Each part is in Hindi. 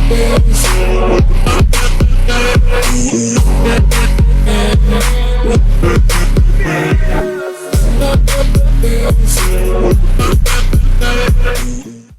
तो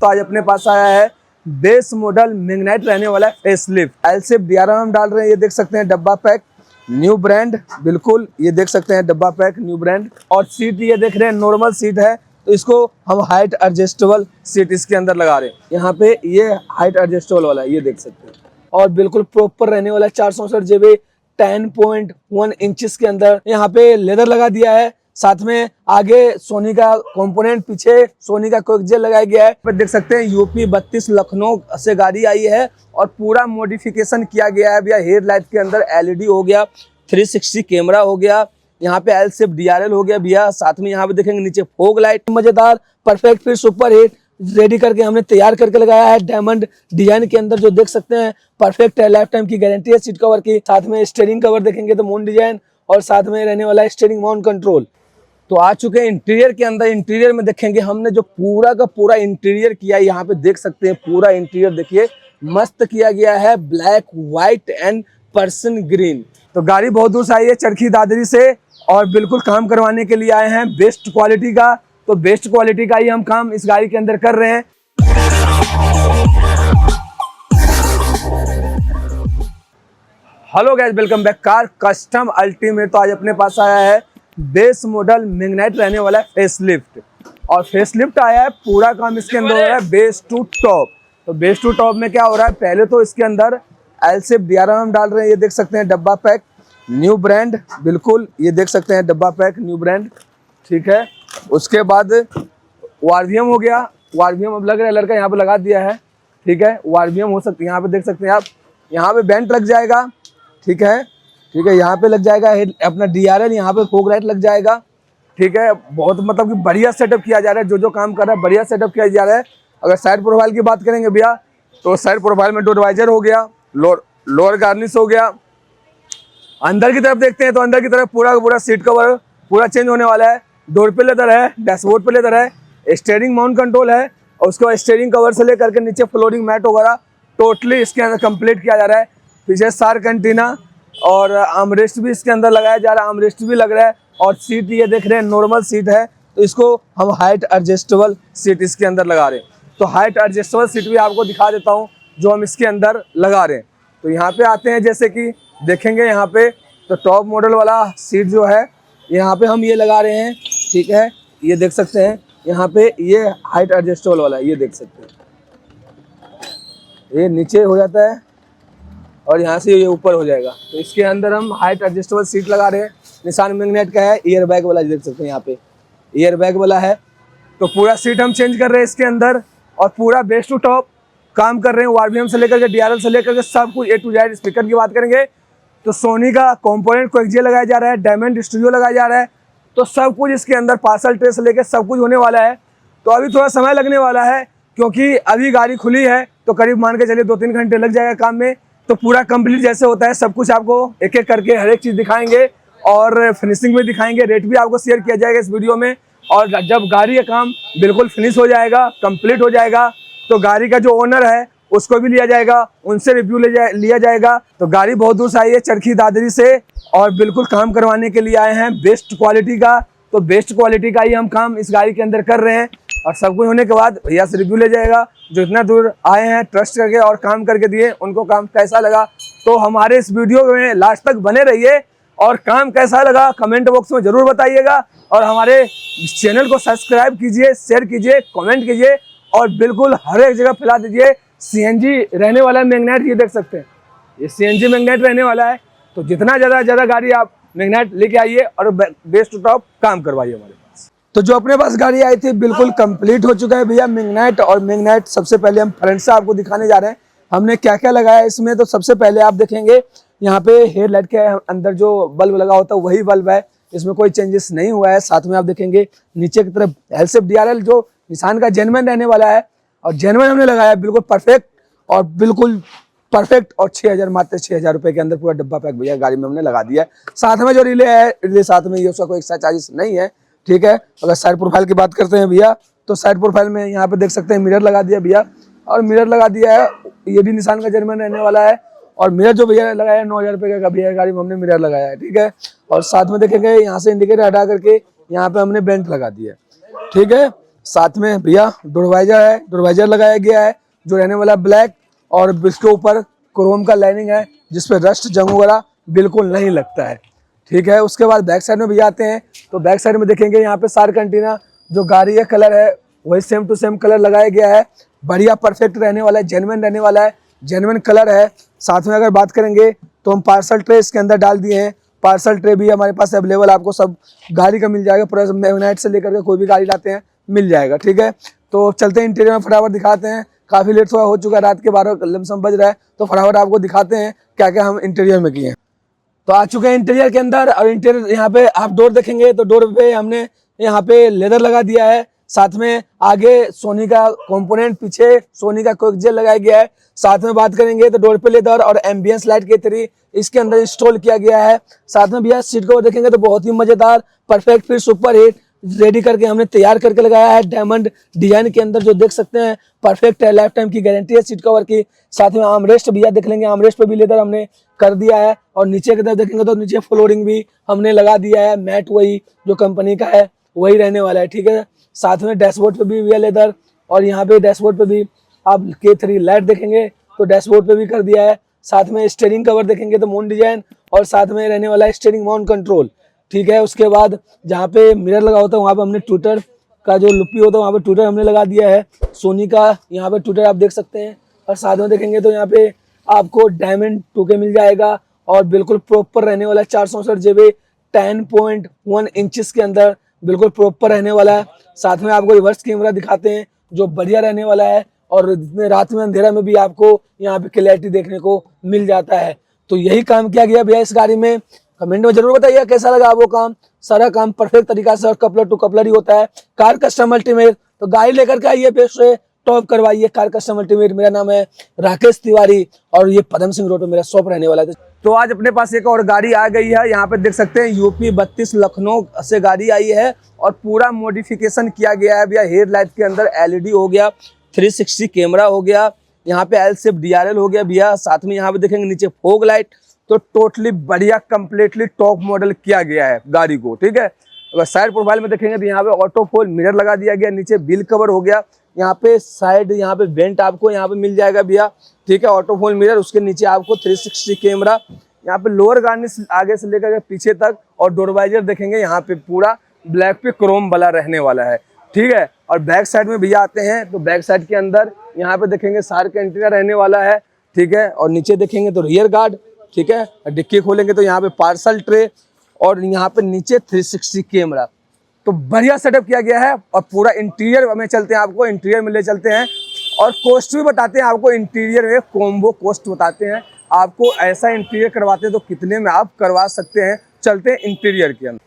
आज अपने पास आया है बेस मॉडल मैग्नाइट रहने वाला है फेसलिफ्ट। एल शेप DRL हम डाल रहे हैं, ये देख सकते हैं डब्बा पैक न्यू ब्रांड, बिल्कुल ये देख सकते हैं डब्बा पैक न्यू ब्रांड। और सीट ये देख रहे हैं नॉर्मल सीट है, तो इसको हम हाइट एडजस्टेबल सीट इसके अंदर लगा रहे हैं। यहाँ पे ये हाइट एडजस्टेबल वाला है, ये देख सकते हैं। और बिल्कुल प्रॉपर रहने वाला है 464 GB 10.1 इंचेस के अंदर यहाँ पे लेदर लगा दिया है। साथ में आगे सोनी का कंपोनेंट, पीछे सोनी का कोएक्सियल लगाया गया है। देख सकते हैं यूपी 32 लखनऊ से गाड़ी आई है और पूरा मॉडिफिकेशन किया गया है भैया। हेडलाइट के अंदर LED हो गया, 360 कैमरा हो गया, यहाँ पे एल शेप DRL हो गया भैया। साथ में यहाँ पे देखेंगे नीचे फोग लाइट मजेदार perfect fit super hit ready करके हमने तैयार करके लगाया है डायमंड डिजाइन के अंदर, जो देख सकते हैं परफेक्ट है। लाइफ टाइम की गारंटी है सीट कवर की। साथ में स्टीयरिंग कवर देखेंगे तो मून डिजाइन और साथ में रहने वाला है स्टीयरिंग माउंट कंट्रोल। तो आ चुके हैं इंटीरियर के अंदर। इंटीरियर में देखेंगे हमने जो पूरा का पूरा इंटीरियर किया है, यहाँ पे देख सकते हैं पूरा इंटीरियर देखिए मस्त किया गया है, black white and person green. तो गाड़ी बहुत दूर से आई है चरखी दादरी से और बिल्कुल काम करवाने के लिए आए हैं बेस्ट क्वालिटी का। तो बेस्ट क्वालिटी का ही हम काम इस गाड़ी के अंदर कर रहे हैं। Hello guys, welcome back car custom ultimate. तो आज अपने पास आया है बेस मॉडल मैग्नाइट रहने वाला है फेसलिफ्ट। और फेसलिफ्ट आया है, पूरा काम इसके अंदर हो रहा है बेस टू टॉप। तो बेस टू टॉप में क्या हो रहा है, पहले तो इसके अंदर एल शेप DRL हम डाल रहे हैं, ये देख सकते हैं डब्बा पैक न्यू ब्रांड, बिल्कुल ये देख सकते हैं डब्बा पैक न्यू ब्रांड, ठीक है। उसके बाद वार्वियम हो गया, वार्वियम अब लग रहा है लड़का यहाँ पे लगा दिया है, ठीक है। वार्वियम हो सकती है, यहाँ पे देख सकते हैं आप, यहाँ पे बेंट लग जाएगा, ठीक है, ठीक है। यहाँ पे लग जाएगा अपना DRL, यहाँ पे फोग लाइट लग जाएगा, ठीक है। बहुत मतलब कि बढ़िया सेटअप किया जा रहा है, जो काम कर रहा है बढ़िया सेटअप किया जा रहा है। अगर साइड प्रोफाइल की बात करेंगे भैया, तो साइड प्रोफाइल में डोर वाइजर हो गया, लोअर गार्निश हो गया। अंदर की तरफ देखते हैं तो अंदर की तरफ पूरा सीट कवर पूरा चेंज होने वाला है। डोर पे लेदर है, डैशबोर्ड पे लेदर है, स्टीयरिंग माउंट कंट्रोल है और उसके बाद स्टीयरिंग कवर से लेकर के नीचे फ्लोरिंग मैट वगैरह टोटली इसके अंदर कंप्लीट किया जा रहा है। पीछे सार कंटीना और आर्मरेस्ट भी इसके अंदर लगाया जा रहा है, आर्मरेस्ट भी लग रहा है। और सीट ये देख रहे हैं नॉर्मल सीट है, तो इसको हम हाइट एडजस्टेबल सीट इसके अंदर लगा रहे हैं। तो हाइट एडजस्टेबल सीट भी आपको दिखा देता हूँ जो हम इसके अंदर लगा रहे हैं। तो यहाँ पे आते हैं, जैसे कि देखेंगे यहाँ पे तो टॉप मॉडल वाला सीट जो है यहाँ पे हम ये लगा रहे हैं, ठीक है। ये देख सकते हैं यहाँ पे ये हाइट एडजस्टेबल वाला है, ये देख सकते हैं ये नीचे हो जाता है और यहाँ से ये ऊपर हो जाएगा। तो इसके अंदर हम हाइट एडजस्टेबल सीट लगा रहे हैं। निशान मैग्नेट का है, एयर बैग वाला देख सकते हैं यहाँ पे एयर बैग वाला है। तो पूरा सीट हम चेंज कर रहे हैं इसके अंदर और पूरा बेस टू टॉप काम कर रहे हैं। वार्वियम से लेकर के DRL से लेकर के सब कुछ A to Z। स्पीकर की बात करेंगे तो सोनी का कंपोनेंट कोएक्सियल लगाया जा रहा है, डायमंड स्टूडियो लगाया जा रहा है। तो सब कुछ इसके अंदर पार्सल ट्रे से लेकर सब कुछ होने वाला है। तो अभी थोड़ा समय लगने वाला है क्योंकि अभी गाड़ी खुली है, तो करीब मान के चलिए 2-3 घंटे लग जाएगा काम में। तो पूरा कंप्लीट जैसे होता है सब कुछ आपको एक एक करके हर एक चीज़ दिखाएंगे और फिनिशिंग भी दिखाएंगे, रेट भी आपको शेयर किया जाएगा इस वीडियो में। और जब गाड़ी का काम बिल्कुल फिनिश हो जाएगा, कंप्लीट हो जाएगा, तो गाड़ी का जो ओनर है उसको भी लिया जाएगा, उनसे रिव्यू लिया जाएगा। तो गाड़ी बहुत दूर से आई है चरखी दादरी से और बिल्कुल काम करवाने के लिए आए हैं बेस्ट क्वालिटी का। तो बेस्ट क्वालिटी का ही हम काम इस गाड़ी के अंदर कर रहे हैं और सब कुछ होने के बाद भैया से रिव्यू ले जाएगा। जो इतना दूर आए हैं ट्रस्ट करके और काम करके दिए, उनको काम कैसा लगा। तो हमारे इस वीडियो में लास्ट तक बने रहिए और काम कैसा लगा कमेंट बॉक्स में जरूर बताइएगा। और हमारे चैनल को सब्सक्राइब कीजिए, शेयर कीजिए, कमेंट कीजिए और बिल्कुल हर एक जगह फैला दीजिए। CNG रहने वाला है मैग्नाइट, ये देख सकते हैं ये CNG मैग्नाइट रहने वाला है। तो जितना ज़्यादा गाड़ी आप मैग्नाइट लेके आइए और बेस टू टॉप काम करवाइए हमारे पास। तो जो अपने पास गाड़ी आई थी बिल्कुल कंप्लीट हो चुका है भैया मैग्नाइट। और मैग्नाइट सबसे पहले हम फ्रंट से आपको दिखाने जा रहे हैं हमने क्या क्या लगाया है इसमें। तो सबसे पहले आप देखेंगे यहाँ पे हेडलाइट के अंदर जो बल्ब लगा होता है वही बल्ब है, इसमें कोई चेंजेस नहीं हुआ है। साथ में आप देखेंगे नीचे की तरफ एल शेप DRL जो निशान का जेन्युइन रहने वाला है और जेन्युइन हमने लगाया बिल्कुल परफेक्ट और बिल्कुल परफेक्ट। और 6000 मात्र 6000 रुपए के अंदर पूरा डब्बा पैक भैया गाड़ी में हमने लगा दिया है। साथ में जो रिले है, रिले साथ में ये उसका कोई एक्स्ट्रा चार्जेस नहीं है, ठीक है। अगर साइड प्रोफाइल की बात करते हैं भैया, तो साइड प्रोफाइल में यहाँ पे देख सकते हैं मिरर लगा दिया भैया। और मिरर लगा दिया है, ये भी निशान का जर्मन रहने वाला है। और मिरर जो भैया ने लगाया है 9,000 रुपये का भैया गाड़ी में हमने मिरर लगाया है, ठीक है। और साथ में देखेंगे यहाँ से इंडिकेटर हटा करके यहाँ पे हमने बेल्ट लगा दी है, ठीक है। साथ में भैया डोरवाइजर है, डोरवाइजर लगाया गया है जो रहने वाला ब्लैक, और इसके ऊपर क्रोम का लाइनिंग है जिसपे रस्ट जंग वगैरह बिल्कुल नहीं लगता है, ठीक है। उसके बाद बैक साइड में भी आते हैं तो बैक साइड में देखेंगे यहाँ पे सार कंटीना जो गाड़ी का कलर है वही सेम टू सेम कलर लगाया गया है, बढ़िया परफेक्ट रहने वाला है, जेन्युइन रहने वाला है, जेन्युइन कलर है। साथ में अगर बात करेंगे तो हम पार्सल ट्रे इसके अंदर डाल दिए हैं, पार्सल ट्रे भी हमारे पास अवेलेबल आपको सब गाड़ी का मिल जाएगा, पूरा मैग्नेट से लेकर के कोई भी गाड़ी लाते हैं मिल जाएगा, ठीक है। तो चलते हैं इंटीरियर में फटाफट दिखाते हैं, काफ़ी लेट थोड़ा हो चुका है, रात के 12 लमसम बज रहा है, तो फटाफट आपको दिखाते हैं क्या क्या हम इंटीरियर में किए हैं। तो आ चुके हैं इंटीरियर के अंदर, और इंटीरियर यहाँ पे आप डोर देखेंगे तो डोर पे हमने यहाँ पे लेदर लगा दिया है, साथ में आगे सोनी का कंपोनेंट, पीछे सोनी का कोएक्सियल लगाया गया है। साथ में बात करेंगे तो डोर पे लेदर और एम्बियंस लाइट के 3 इसके अंदर इंस्टॉल किया गया है। साथ में भैया सीट कवर देखेंगे तो बहुत ही मजेदार perfect fit super hit ready करके हमने तैयार करके लगाया है, डायमंड डिजाइन के अंदर जो देख सकते हैं परफेक्ट है, लाइफ टाइम की गारंटी है सीट कवर की। साथ में आर्मरेस्ट भैया देख लेंगे, आर्मरेस्ट पे भी लेदर हमने कर दिया है, और नीचे की तरफ देखेंगे तो नीचे फ्लोरिंग भी हमने लगा दिया है, मैट वही जो कंपनी का है वही रहने वाला है, ठीक है। साथ में डैशबोर्ड पे भी भैया लेदर, और यहाँ पे डैशबोर्ड पे भी आप K3 लाइट देखेंगे तो डैशबोर्ड पे भी कर दिया है। साथ में स्टीयरिंग कवर देखेंगे तो मून डिजाइन, और साथ में रहने वाला है स्टीयरिंग माउंट कंट्रोल, ठीक है। उसके बाद जहाँ पे मिरर लगा होता है वहाँ पे हमने ट्विटर का जो लुप्पी होता है वहाँ पे ट्विटर हमने लगा दिया है, सोनी का यहाँ पे ट्विटर आप देख सकते हैं। और साथ में देखेंगे तो यहाँ पे आपको डायमंड 2K मिल जाएगा, और बिल्कुल प्रॉपर रहने वाला है 464 GB 10.1 इंचेस के अंदर बिल्कुल प्रॉपर रहने वाला है। साथ में आपको रिवर्स कैमरा दिखाते हैं जो बढ़िया रहने वाला है, और जितने रात में अंधेरा में भी आपको यहाँ पे क्लैरिटी देखने को मिल जाता है। तो यही काम किया गया भैया इस गाड़ी में। कमेंट में जरूर बताइए कैसा लगा आपको काम, सारा काम परफेक्ट तरीका से और कपलर टू कपलर ही होता है। कार कस्टम अल्टीमेट, तो गाड़ी लेकर के आइए, बेस्ट से टॉप करवाइए कार कस्टम अल्टीमेट। मेरा नाम है राकेश तिवारी और ये पदम सिंह रोड में मेरा शॉप रहने वाला है। तो आज अपने पास एक और गाड़ी आ गई है, यहाँ पे देख सकते हैं यूपी 32 लखनऊ से गाड़ी आई है, और पूरा मॉडिफिकेशन किया गया है भैया। हेडलाइट के अंदर LED हो गया, 360 कैमरा हो गया, यहाँ पे L शेप DRL हो गया भैया। साथ में यहाँ पे देखेंगे नीचे फोग लाइट, तो टोटली बढ़िया कंप्लीटली टॉप मॉडल किया गया है गाड़ी को, ठीक है। अगर साइड प्रोफाइल में देखेंगे तो यहाँ पे ऑटो फोल मिरर लगा दिया गया, नीचे व्हील कवर हो गया, यहाँ पे साइड यहाँ पे वेंट आपको यहाँ पे मिल जाएगा भैया, ठीक है। ऑटो फोल मिरर, उसके नीचे आपको 360 कैमरा, यहाँ पे लोअर गार्निश आगे से लेकर के पीछे तक, और डोरवाइजर देखेंगे यहाँ पे पूरा ब्लैक पे क्रोम वाला रहने वाला है, ठीक है। और बैक साइड में भैया आते हैं तो बैक साइड के अंदर यहाँ पे देखेंगे सार कैंटीना रहने वाला है, ठीक है। और नीचे देखेंगे तो रियर गार्ड, ठीक है। डिक्की खोलेंगे तो यहाँ पे पार्सल ट्रे, और यहाँ पे नीचे 360 कैमरा, तो बढ़िया सेटअप किया गया है। और पूरा इंटीरियर में चलते हैं, आपको इंटीरियर में ले चलते हैं, और कोस्ट भी बताते हैं आपको। इंटीरियर में कॉम्बो कोस्ट बताते हैं आपको, ऐसा इंटीरियर करवाते हैं तो कितने में आप करवा सकते हैं। चलते हैं इंटीरियर के अंदर।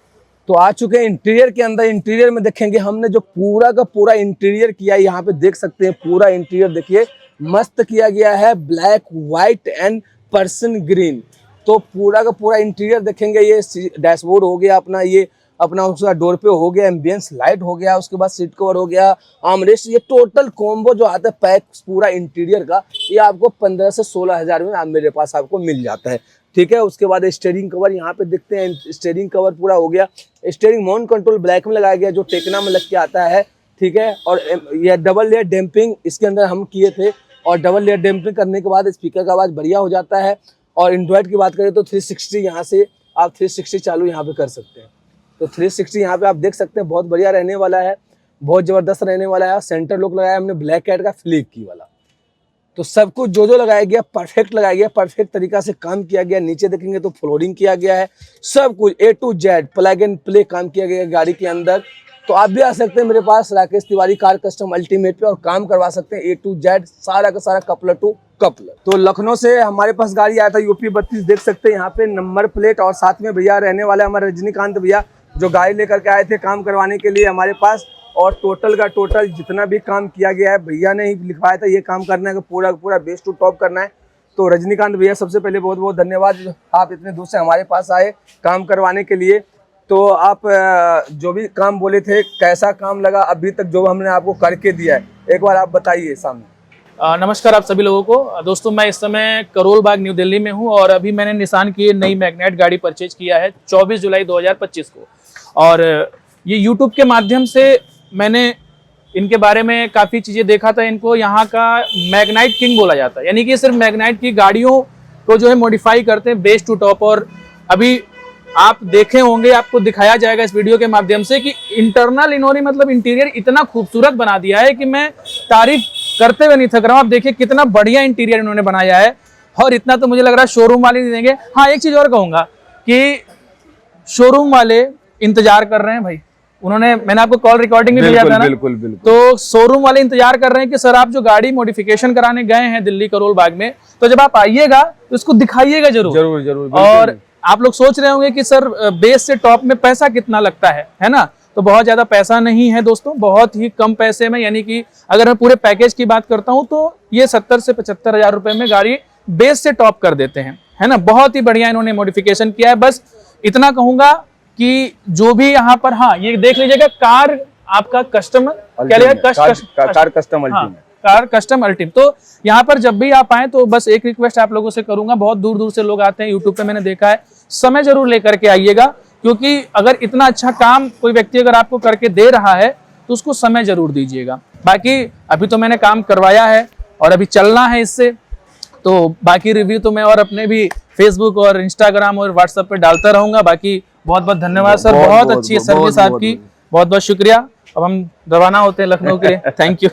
तो आ चुके हैं इंटीरियर के अंदर। इंटीरियर में देखेंगे हमने जो पूरा का पूरा इंटीरियर किया है, यहाँ पे देख सकते हैं पूरा इंटीरियर देखिए मस्त किया गया है, black white and person green. तो पूरा का पूरा इंटीरियर देखेंगे, ये डैशबोर्ड हो गया अपना, ये अपना उसका डोर पे हो गया, एम्बियंस लाइट हो गया, उसके बाद सीट कवर हो गया, आर्मरेस्ट, ये टोटल कॉम्बो जो आता है पैक पूरा इंटीरियर का, ये आपको 15 से 16 हज़ार में मेरे पास आपको मिल जाता है, ठीक है। उसके बाद स्टीयरिंग कवर यहाँ पे देखते हैं, स्टीयरिंग कवर पूरा हो गया, स्टीयरिंग माउंट कंट्रोल ब्लैक में लगाया गया जो टेक्ना में लग के आता है, ठीक है। और ये डबल लेयर डैम्पिंग इसके अंदर हम किए थे, और डबल लेयर डैम्पिंग करने के बाद स्पीकर का आवाज़ बढ़िया हो जाता है। और एंड्रॉइड की बात करें तो 360 यहाँ से आप 360 चालू यहाँ पे कर सकते हैं। तो 360 यहाँ पे आप देख सकते हैं बहुत बढ़िया रहने वाला है, बहुत ज़बरदस्त रहने वाला है। सेंटर लुक लगाया हमने ब्लैक कैट का फ्लिक की वाला, तो सब कुछ जो लगाया गया परफेक्ट लगाया गया, परफेक्ट तरीका से काम किया गया। नीचे देखेंगे तो फ्लोरिंग किया गया है, सब कुछ A to Z plug and play काम किया गया है गाड़ी के अंदर। तो आप भी आ सकते हैं मेरे पास Rakesh Tiwari car custom ultimate पे और काम करवा सकते हैं A to Z सारा का सारा कपलर टू कपलर। तो लखनऊ से हमारे पास गाड़ी आया था यूपी 32, देख सकते हैं यहाँ पे नंबर प्लेट, और साथ में भैया रहने वाले हमारे रजनीकांत भैया जो गाड़ी लेकर के आए थे काम करवाने के लिए हमारे पास। और टोटल का टोटल जितना भी काम किया गया है भैया ने ही लिखवाया था, ये काम करना है पूरा पूरा बेस्ट टू टॉप करना है। तो रजनीकांत भैया सबसे पहले बहुत बहुत धन्यवाद, आप इतने दूर से हमारे पास आए काम करवाने के लिए। तो आप जो भी काम बोले थे कैसा काम लगा अभी तक जो हमने आपको करके दिया है, एक बार आप बताइए सामने। नमस्कार आप सभी लोगों को। दोस्तों मैं इस समय करोल बाग न्यू दिल्ली में हूं और अभी मैंने निसान की नई मैग्नेट गाड़ी परचेज किया है 24 जुलाई 2025 को। और ये YouTube के माध्यम से मैंने इनके बारे में काफ़ी चीज़ें देखा था। इनको यहाँ का मैग्नाइट किंग बोला जाता है, यानी कि सिर्फ मैग्नाइट की गाड़ियों को जो है मॉडिफाई करते हैं बेस टू टॉप। और अभी आप देखे होंगे, आपको दिखाया जाएगा इस वीडियो के माध्यम से कि इंटरनल इन्होंने मतलब इंटीरियर इतना खूबसूरत बना दिया है कि मैं तारीफ करते हुए नहीं थक रहा हूँ। आप देखिए कितना बढ़िया इंटीरियर इन्होंने बनाया है, और इतना तो मुझे लग रहा है शोरूम वाले नहीं देंगे। हाँ, एक चीज और कहूंगा कि शोरूम वाले इंतजार कर रहे हैं भाई। मैंने आपको कॉल रिकॉर्डिंग भी दिया था ना, बिल्कुल बिल्कुल। तो शोरूम वाले इंतजार कर रहे हैं कि सर आप जो गाड़ी मॉडिफिकेशन कराने गए हैं दिल्ली करोल बाग में, तो जब आप आइएगा तो इसको दिखाइएगा जरूर जरूर जरूर। और आप लोग सोच रहे होंगे कि सर बेस से टॉप में पैसा कितना लगता है ना? तो बहुत ज्यादा पैसा नहीं है दोस्तों, बहुत ही कम पैसे में, यानी कि अगर मैं पूरे पैकेज की बात करता हूं तो ये 70 से 75 हजार रुपए में गाड़ी बेस से टॉप कर देते हैं, है ना? बहुत ही बढ़िया इन्होंने मॉडिफिकेशन किया है। बस इतना कहूंगा कि जो भी यहाँ पर, हाँ ये देख लीजिएगा, कार आपका कस्टमर क्या लिखा, कार कस्टम अल्टीम, कार कस्टम अल्टीम। तो यहाँ पर जब भी आप आए तो बस एक रिक्वेस्ट आप लोगों से करूंगा, बहुत दूर दूर से लोग आते हैं, यूट्यूब पे मैंने देखा है, समय जरूर लेकर के आइएगा, क्योंकि अगर इतना अच्छा काम कोई व्यक्ति अगर आपको करके दे रहा है तो उसको समय जरूर दीजिएगा। बाकी अभी तो मैंने काम करवाया है और अभी चलना है इससे, तो बाकी रिव्यू तो मैं और अपने भी फेसबुक और इंस्टाग्राम और व्हाट्सएप पे डालता रहूंगा। बाकी बहुत बहुत धन्यवाद सर, बहुत अच्छी सर्विस आपकी, बहुत बहुत शुक्रिया। अब हम रवाना होते हैं लखनऊ के लिए। Thank you.